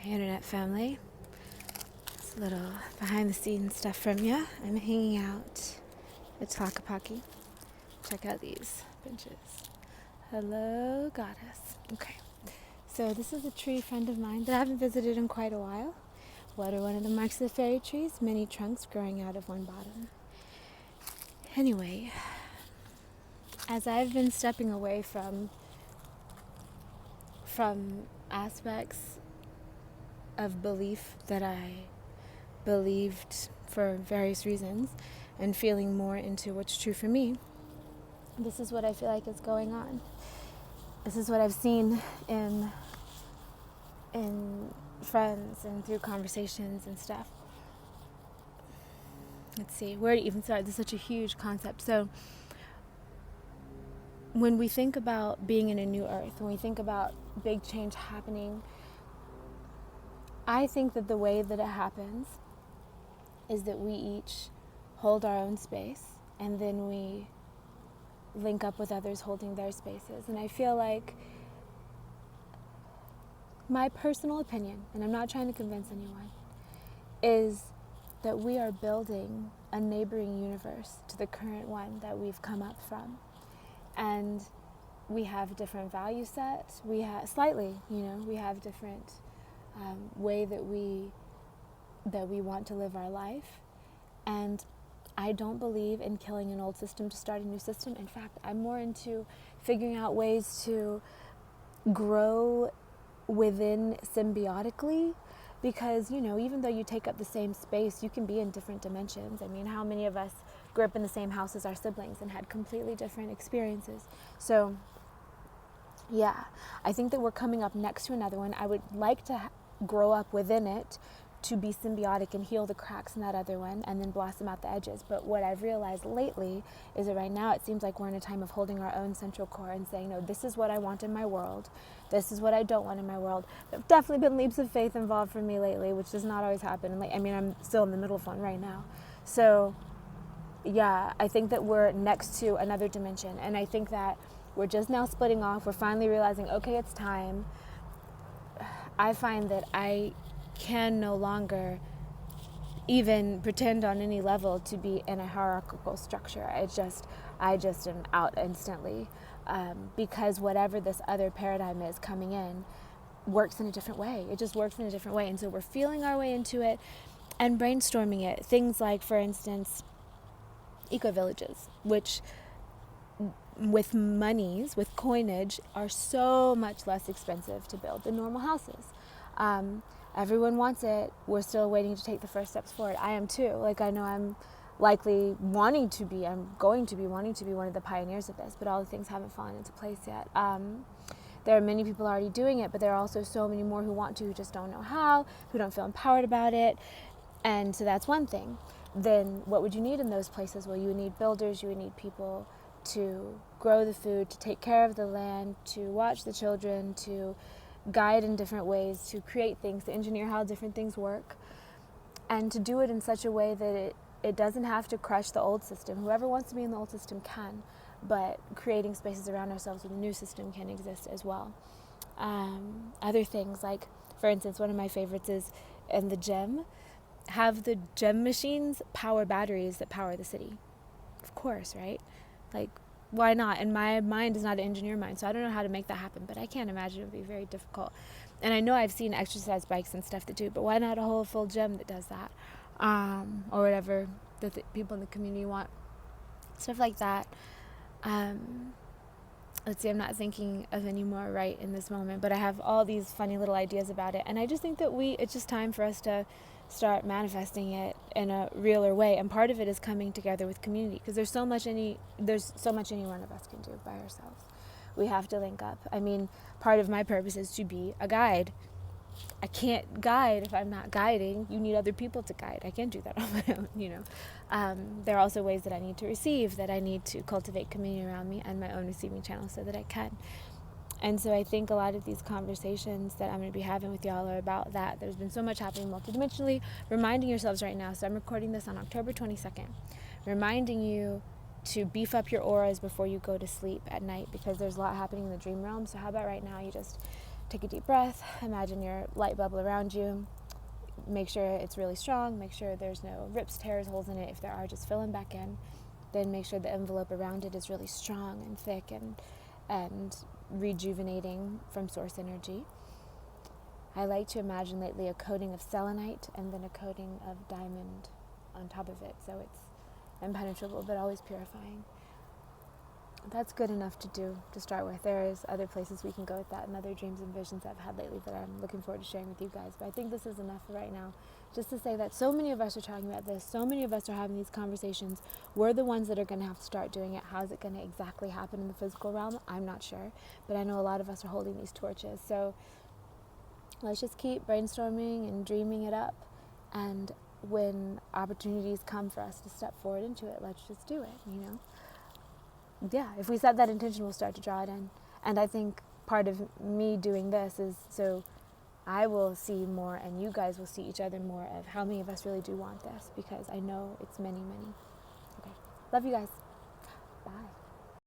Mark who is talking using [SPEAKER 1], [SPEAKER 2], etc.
[SPEAKER 1] Hey, Internet family. It's a little behind the scenes stuff from you. I'm hanging out at Tlaquepaque. Check out these benches. Hello, goddess. Okay. So this is a tree friend of mine that I haven't visited in quite a while. What are one of the marks of the fairy trees? Many trunks growing out of one bottom. Anyway, as I've been stepping away from aspects of belief that I believed for various reasons and feeling more into what's true for me, this is what I feel like is going on. This is what I've seen in friends and through conversations and stuff. Let's see, where to even start? This is such a huge concept. So when we think about being in a new earth, when we think about big change happening, I think that the way that it happens is that we each hold our own space and then we link up with others holding their spaces. And I feel like my personal opinion, and I'm not trying to convince anyone, is that we are building a neighboring universe to the current one that we've come up from. And we have different value sets. We have we have different way that we want to live our life. And I don't believe in killing an old system to start a new system. In fact, I'm more into figuring out ways to grow within symbiotically, because even though you take up the same space, you can be in different dimensions. I mean, how many of us grew up in the same house as our siblings and had completely different experiences? So yeah, I think that we're coming up next to another one. I would like to grow up within it to be symbiotic and heal the cracks in that other one and then blossom out the edges. But what I've realized lately is that right now it seems like we're in a time of holding our own central core and saying, no, this is what I want in my world. This is what I don't want in my world. There have definitely been leaps of faith involved for me lately, which does not always happen. I'm still in the middle of one right now. So yeah, I think that we're next to another dimension. And I think that we're just now splitting off. We're finally realizing, okay, it's time. I find that I can no longer even pretend on any level to be in a hierarchical structure. I just am out instantly, because whatever this other paradigm is coming in works in a different way. It just works in a different way. And so we're feeling our way into it and brainstorming it. Things like, for instance, eco-villages, which with coinage, are so much less expensive to build than normal houses. Everyone wants it. We're still waiting to take the first steps forward. I am too. I know I'm likely wanting to be one of the pioneers of this, but all the things haven't fallen into place yet. There are many people already doing it, but there are also so many more who want to, who just don't know how, who don't feel empowered about it. And so that's one thing. Then what would you need in those places? Well, you would need builders, you would need people to grow the food, to take care of the land, to watch the children, to guide in different ways, to create things, to engineer how different things work, and to do it in such a way that it doesn't have to crush the old system. Whoever wants to be in the old system can, but creating spaces around ourselves with a new system can exist as well. Other things, like, for instance, one of my favorites is in the gem, have the gem machines power batteries that power the city. Of course, right? Why not? And my mind is not an engineer mind, so I don't know how to make that happen, but I can't imagine it would be very difficult. And I know I've seen exercise bikes and stuff that do, but why not a whole full gym that does that? Or whatever that the people in the community want. Stuff like that. Let's see, I'm not thinking of any more right in this moment, but I have all these funny little ideas about it. And I just think that it's just time for us to start manifesting it in a realer way. And part of it is coming together with community, because there's so much any one of us can do by ourselves. We have to link up. I mean, part of my purpose is to be a guide. I can't guide if I'm not guiding. You need other people to guide. I can't do that on my own, There are also ways that I need to receive, that I need to cultivate community around me and my own receiving channel so that I can. And so I think a lot of these conversations that I'm going to be having with y'all are about that. There's been so much happening multidimensionally. Reminding yourselves right now, so I'm recording this on October 22nd, reminding you to beef up your auras before you go to sleep at night, because there's a lot happening in the dream realm. So how about right now you just take a deep breath, imagine your light bubble around you, make sure it's really strong, make sure there's no rips, tears, holes in it. If there are, just fill them back in. Then make sure the envelope around it is really strong and thick and rejuvenating from source energy. I like to imagine lately a coating of selenite and then a coating of diamond on top of it, so it's impenetrable but always purifying. That's good enough to do to start with. There's other places we can go with that and other dreams and visions I've had lately that I'm looking forward to sharing with you guys. But I think this is enough for right now. Just to say that so many of us are talking about this. So many of us are having these conversations. We're the ones that are going to have to start doing it. How is it going to exactly happen in the physical realm? I'm not sure. But I know a lot of us are holding these torches. So let's just keep brainstorming and dreaming it up. And when opportunities come for us to step forward into it, let's just do it, you know? Yeah, if we set that intention, we'll start to draw it in. And I think part of me doing this is so I will see more and you guys will see each other more of how many of us really do want this, because I know it's many, many. Okay. Love you guys. Bye.